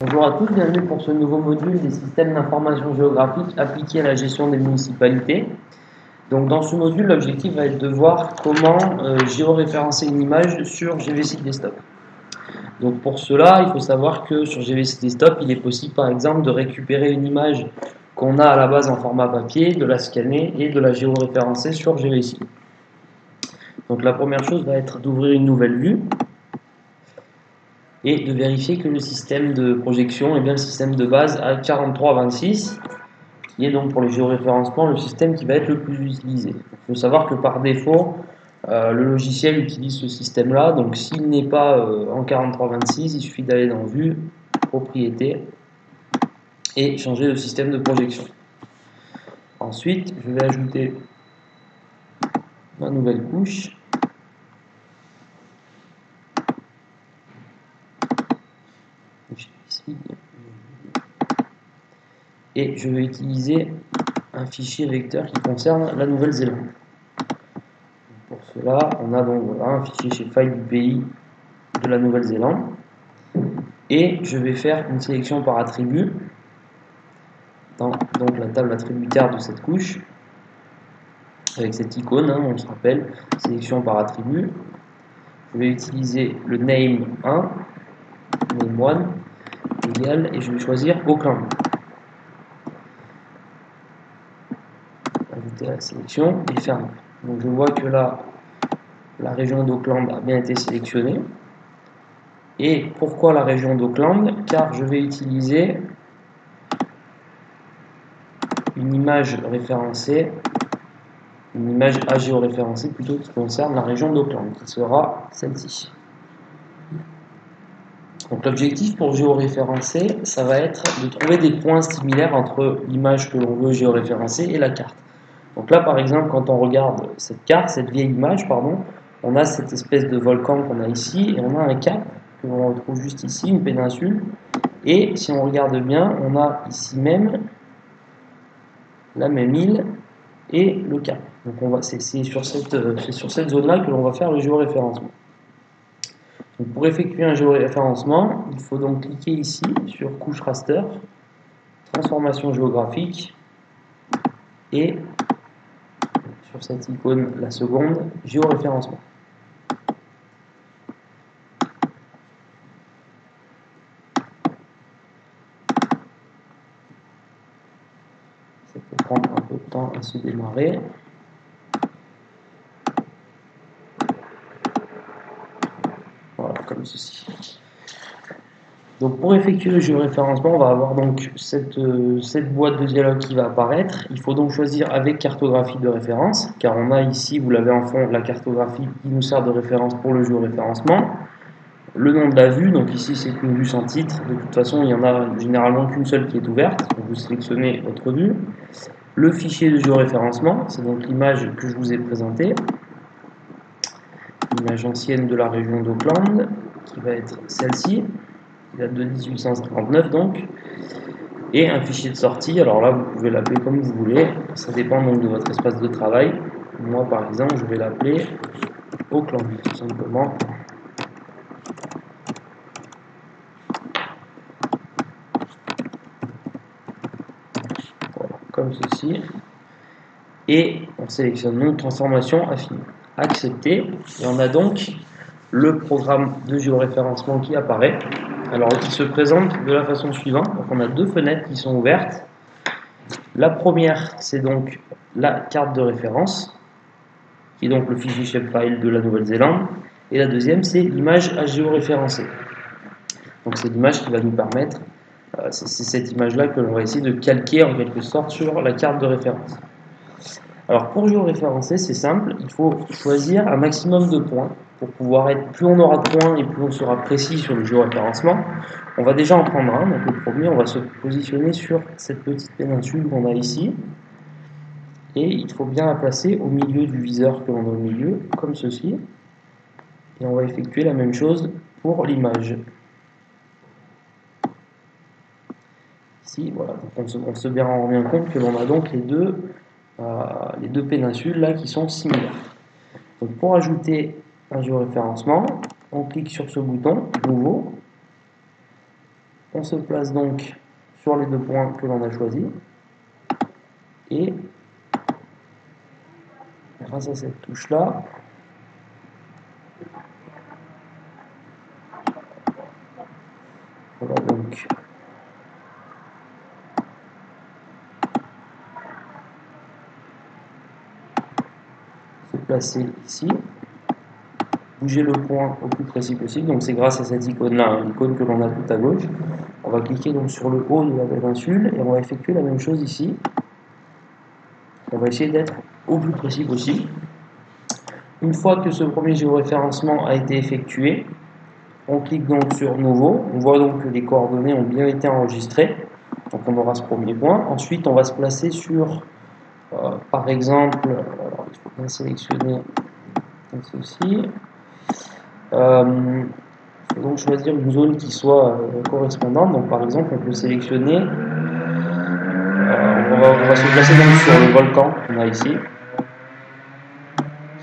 Bonjour à tous, bienvenue pour ce nouveau module des systèmes d'information géographique appliqués à la gestion des municipalités. Donc dans ce module, l'objectif va être de voir comment géoréférencer une image sur GVC Desktop. Donc pour cela, il faut savoir que sur GVC Desktop, il est possible par exemple de récupérer une image qu'on a à la base en format papier, de la scanner et de la géoréférencer sur GVC. Donc la première chose va être d'ouvrir une nouvelle vue et de vérifier que le système de projection est bien le système de base A4326, qui est donc pour le géoréférencement le système qui va être le plus utilisé. Il faut savoir que par défaut, le logiciel utilise ce système-là, donc s'il n'est pas en 4326, il suffit d'aller dans Vue, Propriétés, et changer de système de projection. Ensuite, je vais ajouter ma nouvelle couche. Ici. Et je vais utiliser un fichier vecteur qui concerne la Nouvelle-Zélande. Pour cela, on a donc voilà, un fichier chez File du pays de la Nouvelle-Zélande. Et je vais faire une sélection par attribut dans donc, la table attributaire de cette couche, avec cette icône, on se rappelle, sélection par attribut. Je vais utiliser le name 1, name 1, égal, et je vais choisir Auckland. Ajouter la sélection et fermer. Donc je vois que là, la région d'Auckland a bien été sélectionnée. Et pourquoi la région d'Auckland? Car je vais utiliser une image référencée, une image à géoréférencer plutôt qui concerne la région d'Auckland, qui sera celle-ci. Donc l'objectif pour géoréférencer, ça va être de trouver des points similaires entre l'image que l'on veut géoréférencer et la carte. Donc là par exemple, quand on regarde cette carte, cette vieille image, pardon, on a cette espèce de volcan qu'on a ici, et on a un cap que l'on retrouve juste ici, une péninsule, et si on regarde bien, on a ici même la même île et le cap. Donc c'est sur cette zone-là que l'on va faire le géoréférencement. Donc pour effectuer un géoréférencement, il faut donc cliquer ici sur couche raster, transformation géographique, et sur cette icône, la seconde, géoréférencement. Ça peut prendre un peu de temps à se démarrer. Voilà, comme ceci. Donc pour effectuer le géoréférencement, on va avoir donc cette boîte de dialogue qui va apparaître. Il faut donc choisir avec cartographie de référence, car on a ici, vous l'avez en fond, la cartographie qui nous sert de référence pour le géoréférencement. Le nom de la vue, donc ici c'est une vue sans titre, de toute façon il n'y en a généralement qu'une seule qui est ouverte, donc vous sélectionnez votre vue. Le fichier de géoréférencement, c'est donc l'image que je vous ai présentée, l'image ancienne de la région d'Auckland, qui va être celle-ci, qui date de 1859 donc, et un fichier de sortie, alors là vous pouvez l'appeler comme vous voulez, ça dépend donc de votre espace de travail. Moi par exemple je vais l'appeler Auckland tout simplement. Voilà, comme ceci, et on sélectionne donc transformation affinée, accepter, et on a donc le programme de géoréférencement qui apparaît. Alors il se présente de la façon suivante, donc on a deux fenêtres qui sont ouvertes. La première c'est donc la carte de référence, qui est donc le fichier shapefile de la Nouvelle-Zélande, et la deuxième c'est l'image à géoréférencer. Donc c'est l'image qui va nous permettre, c'est cette image-là que l'on va essayer de calquer en quelque sorte sur la carte de référence. Alors pour géoréférencer, c'est simple, il faut choisir un maximum de points pour pouvoir être, plus on aura de points et plus on sera précis sur le géoréférencement. On va déjà en prendre un, donc le premier, on va se positionner sur cette petite péninsule qu'on a ici, et il faut bien la placer au milieu du viseur que l'on a au milieu, comme ceci, et on va effectuer la même chose pour l'image. Ici, voilà, donc on se rend bien compte que l'on a donc les deux péninsules là qui sont similaires. Donc pour ajouter un géoréférencement, on clique sur ce bouton, nouveau, On se place donc sur les deux points que l'on a choisis. Et grâce à cette touche-là, on va donc se placer ici, bouger le point au plus précis possible. Donc c'est grâce à cette icône-là, l'icône que l'on a tout à gauche. On va cliquer donc sur le haut de la péninsule et on va effectuer la même chose ici. On va essayer d'être au plus précis possible. Une fois que ce premier géoréférencement a été effectué, on clique donc sur Nouveau. On voit donc que les coordonnées ont bien été enregistrées. Donc on aura ce premier point. Ensuite, on va se placer sur, par exemple, alors il faut bien sélectionner comme ceci. Il faut donc choisir une zone qui soit correspondante. Donc par exemple, on peut sélectionner, on va se placer donc sur le volcan qu'on a ici,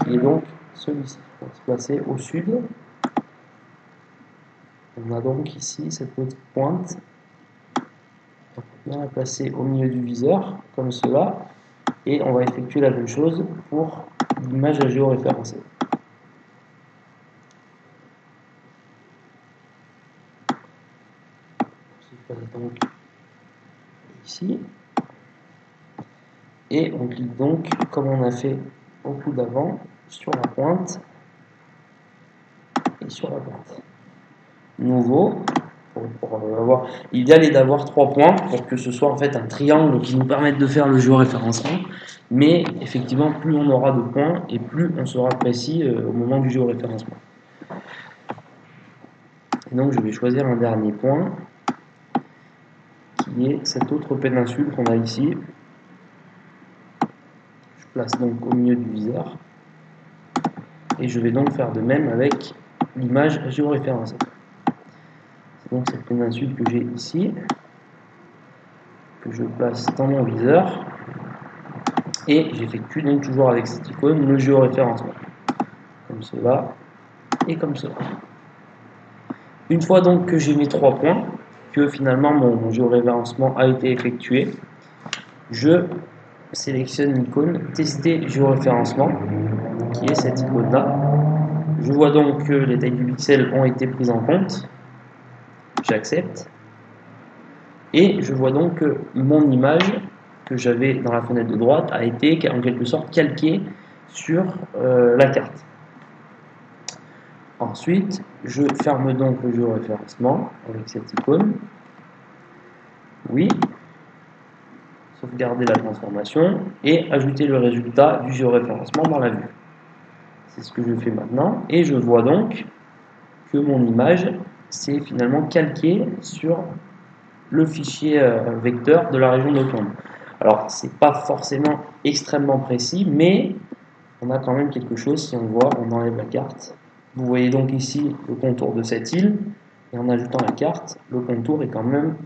qui est donc celui-ci. On va se placer au sud. On a donc ici cette petite pointe. On va bien la placer au milieu du viseur, comme cela. Et on va effectuer la même chose pour l'image à géoréférencer. On se place donc ici. Et on clique donc, comme on a fait au coup d'avant, sur la pointe et sur la pointe. Nouveau. L'idéal est d'avoir 3 points pour que ce soit en fait un triangle qui nous permette de faire le géoréférencement. Mais effectivement, plus on aura de points et plus on sera précis au moment du géoréférencement. Et donc je vais choisir un dernier point qui est cette autre péninsule qu'on a ici. Je place donc au milieu du viseur et je vais donc faire de même avec l'image géoréférencée. C'est donc cette péninsule que j'ai ici, que je place dans mon viseur et j'effectue donc toujours avec cette icône le géoréférencement, comme cela et comme cela. Une fois donc que j'ai mes 3 points, que finalement mon géoréférencement a été effectué, je sélectionne l'icône tester géoréférencement, qui est cette icône-là. Je vois donc que les tailles du pixel ont été prises en compte. J'accepte. Et je vois donc que mon image que j'avais dans la fenêtre de droite a été en quelque sorte calquée sur la carte. Ensuite, je ferme donc le géoréférencement avec cette icône. Oui. Sauvegarder la transformation et ajouter le résultat du géoréférencement dans la vue. C'est ce que je fais maintenant et je vois donc que mon image s'est finalement calquée sur le fichier vecteur de la région d'Auckland. Alors c'est pas forcément extrêmement précis, mais on a quand même quelque chose. Si on voit, on enlève la carte. Vous voyez donc ici le contour de cette île et en ajoutant la carte, le contour est quand même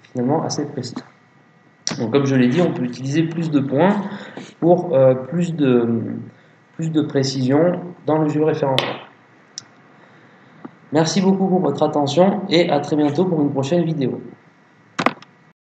finalement assez précis. Donc comme je l'ai dit, on peut utiliser plus de points pour plus de précision dans le géoréférencement. Merci beaucoup pour votre attention et à très bientôt pour une prochaine vidéo.